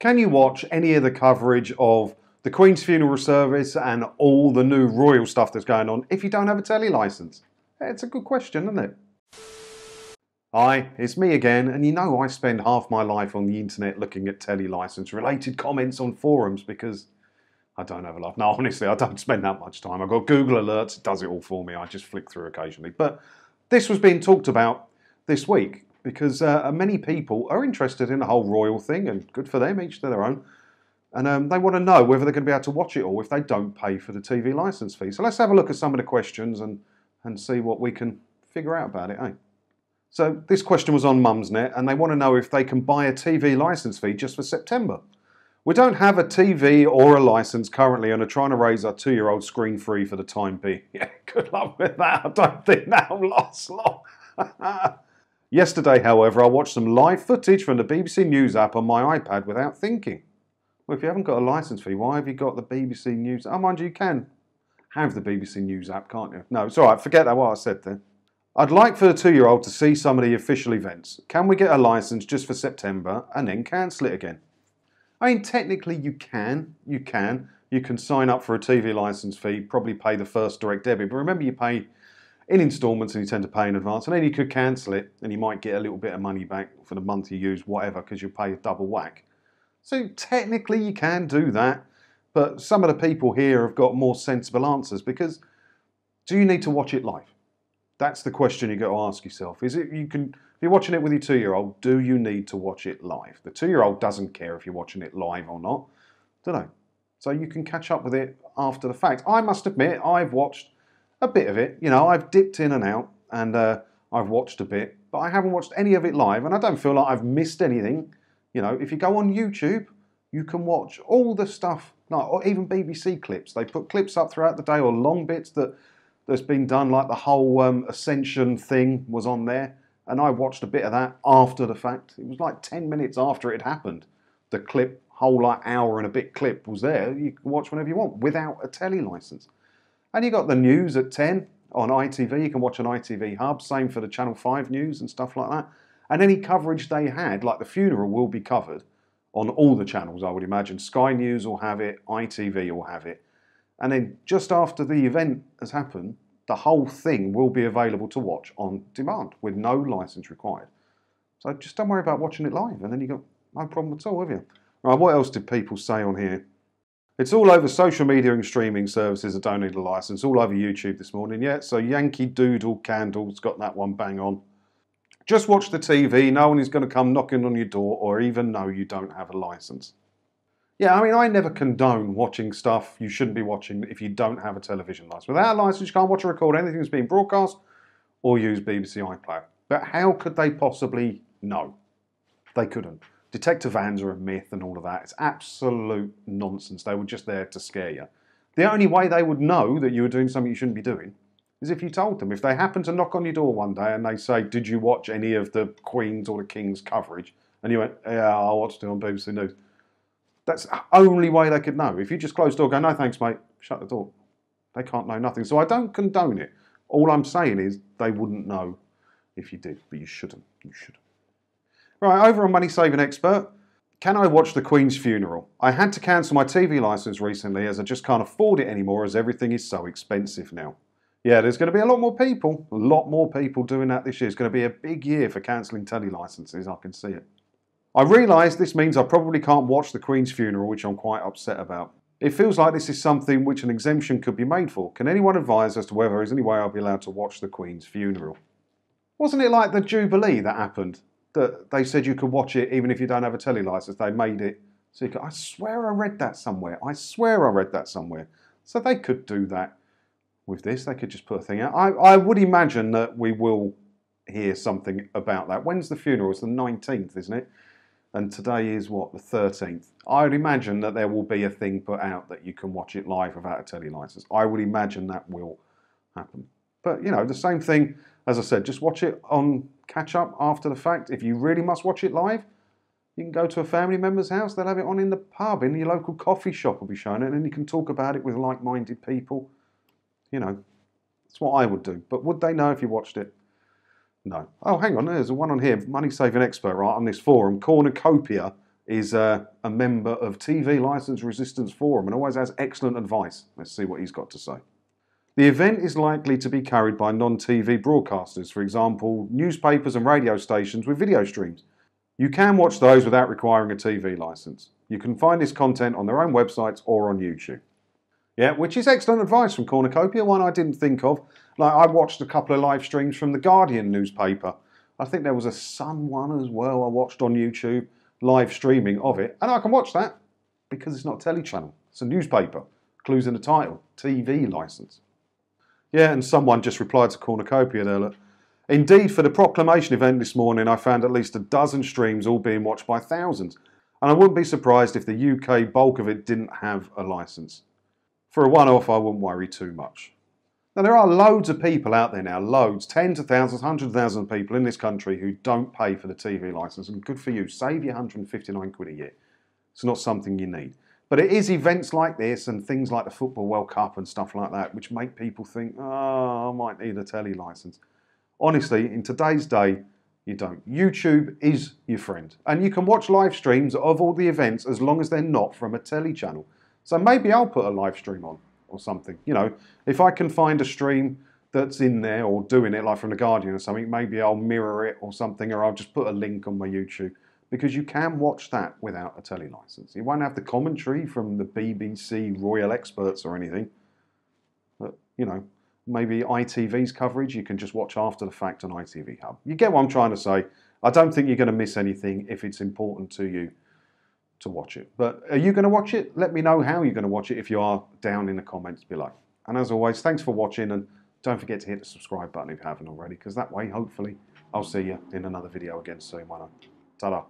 Can you watch any of the coverage of the Queen's funeral service and all the new royal stuff that's going on if you don't have a telly licence? It's a good question, isn't it? Hi, it's me again, and you know I spend half my life on the internet looking at telly licence related comments on forums because I don't have a life. No, honestly, I don't spend that much time. I've got Google Alerts, it does it all for me. I just flick through occasionally. But this was being talked about this week because many people are interested in the whole royal thing, and good for them, each to their own. And they want to know whether they're going to be able to watch it all if they don't pay for the TV licence fee. So let's have a look at some of the questions and see what we can figure out about it, eh? So this question was on Mumsnet, and they want to know if they can buy a TV licence fee just for September. We don't have a TV or a licence currently and are trying to raise our 2-year-old screen-free for the time being. Yeah, good luck with that. I don't think that'll last long. Yesterday, however, I watched some live footage from the BBC News app on my iPad without thinking. Well, if you haven't got a licence fee, why have you got the BBC News? Oh, mind you can have the BBC News app, can't you? No, it's all right. Forget that, what I said there. I'd like for the 2-year-old to see some of the official events. Can we get a licence just for September and then cancel it again? I mean, technically you can. You can sign up for a TV licence fee, probably pay the first direct debit. But remember, you pay in instalments and you tend to pay in advance. And then you could cancel it and you might get a little bit of money back for the month you use, whatever, because you pay a double whack. So technically you can do that. But some of the people here have got more sensible answers because do you need to watch it live? That's the question you've got to ask yourself. Is it if you're watching it with your 2-year-old, do you need to watch it live? The 2-year-old doesn't care if you're watching it live or not, do they? So you can catch up with it after the fact. I must admit, I've watched a bit of it. You know, I've dipped in and out and I've watched a bit, but I haven't watched any of it live and I don't feel like I've missed anything. You know, if you go on YouTube, you can watch all the stuff, like, or even BBC clips. They put clips up throughout the day or long bits that's been done, like the whole Ascension thing was on there. And I watched a bit of that after the fact. It was like 10 minutes after it happened. The clip, whole like hour and a bit clip was there. You can watch whenever you want without a telly licence. And you got the news at 10 on ITV. You can watch on ITV Hub. Same for the Channel 5 news and stuff like that. And any coverage they had, like the funeral, will be covered on all the channels, I would imagine. Sky News will have it. ITV will have it. And then just after the event has happened, the whole thing will be available to watch on demand with no licence required. So just don't worry about watching it live and then you've got no problem at all, have you? Right, what else did people say on here? It's all over social media and streaming services that don't need a licence, all over YouTube this morning. Yeah, so Yankee Doodle Candle's got that one bang on. Just watch the TV, no one is going to come knocking on your door or even know you don't have a licence. Yeah, I mean, I never condone watching stuff you shouldn't be watching if you don't have a television licence. Without a licence, you can't watch or record anything that's being broadcast or use BBC iPlayer. But how could they possibly know? They couldn't. Detector vans are a myth and all of that. It's absolute nonsense. They were just there to scare you. The only way they would know that you were doing something you shouldn't be doing is if you told them. If they happen to knock on your door one day and they say, did you watch any of the Queen's or the King's coverage? And you went, yeah, I watched it on BBC News. That's the only way they could know. If you just close the door and go, no thanks mate, shut the door. They can't know nothing. So I don't condone it. All I'm saying is they wouldn't know if you did, but you shouldn't. You shouldn't. Right, over on Money Saving Expert. Can I watch the Queen's funeral? I had to cancel my TV licence recently as I just can't afford it anymore as everything is so expensive now. Yeah, there's going to be a lot more people doing that this year. It's going to be a big year for cancelling telly licences, I can see it. I realise this means I probably can't watch the Queen's funeral, which I'm quite upset about. It feels like this is something which an exemption could be made for. Can anyone advise as to whether there is any way I'll be allowed to watch the Queen's funeral? Wasn't it like the Jubilee that happened? That they said you could watch it even if you don't have a telly licence. They made it so you could. I swear I read that somewhere. So they could do that with this. They could just put a thing out. I would imagine that we will hear something about that. When's the funeral? It's the 19th, isn't it? And today is what, the 13th. I would imagine that there will be a thing put out that you can watch it live without a telly licence. I would imagine that will happen. But, you know, the same thing, as I said, just watch it on catch up after the fact. If you really must watch it live, you can go to a family member's house. They'll have it on in the pub, in your local coffee shop will be showing it, and then you can talk about it with like-minded people. You know, that's what I would do. But would they know if you watched it? No. Oh, hang on, there's one on here, Money Saving Expert, right, on this forum, Cornucopia is a member of TV License Resistance Forum and always has excellent advice. Let's see what he's got to say. The event is likely to be carried by non-TV broadcasters, for example, newspapers and radio stations with video streams. You can watch those without requiring a TV licence. You can find this content on their own websites or on YouTube. Yeah, which is excellent advice from Cornucopia, one I didn't think of. Like, I watched a couple of live streams from the Guardian newspaper. I think there was a Sun one as well I watched on YouTube, live streaming of it. And I can watch that because it's not a telly channel. It's a newspaper. Clues in the title, TV licence. Yeah, and someone just replied to Cornucopia there. Look. Indeed, for the proclamation event this morning, I found at least a dozen streams all being watched by thousands. And I wouldn't be surprised if the UK bulk of it didn't have a licence. For a one-off, I wouldn't worry too much. Now, there are loads of people out there now, loads, tens of thousands, hundreds of thousands of people in this country who don't pay for the TV licence. And good for you, save your 159 quid a year. It's not something you need. But it is events like this and things like the Football World Cup and stuff like that which make people think, oh, I might need a telly licence. Honestly, in today's day, you don't. YouTube is your friend. And you can watch live streams of all the events as long as they're not from a telly channel. So maybe I'll put a live stream on or something. You know, if I can find a stream that's in there or doing it like from The Guardian or something, maybe I'll mirror it or something, or I'll just put a link on my YouTube. Because you can watch that without a telly licence. You won't have the commentary from the BBC Royal Experts or anything. But, you know, maybe ITV's coverage, you can just watch after the fact on ITV Hub. You get what I'm trying to say. I don't think you're going to miss anything if it's important to you to watch it. But are you going to watch it? Let me know how you're going to watch it if you are, down in the comments below. And as always, thanks for watching, and don't forget to hit the subscribe button if you haven't already, because that way, hopefully, I'll see you in another video again soon. Ta-da.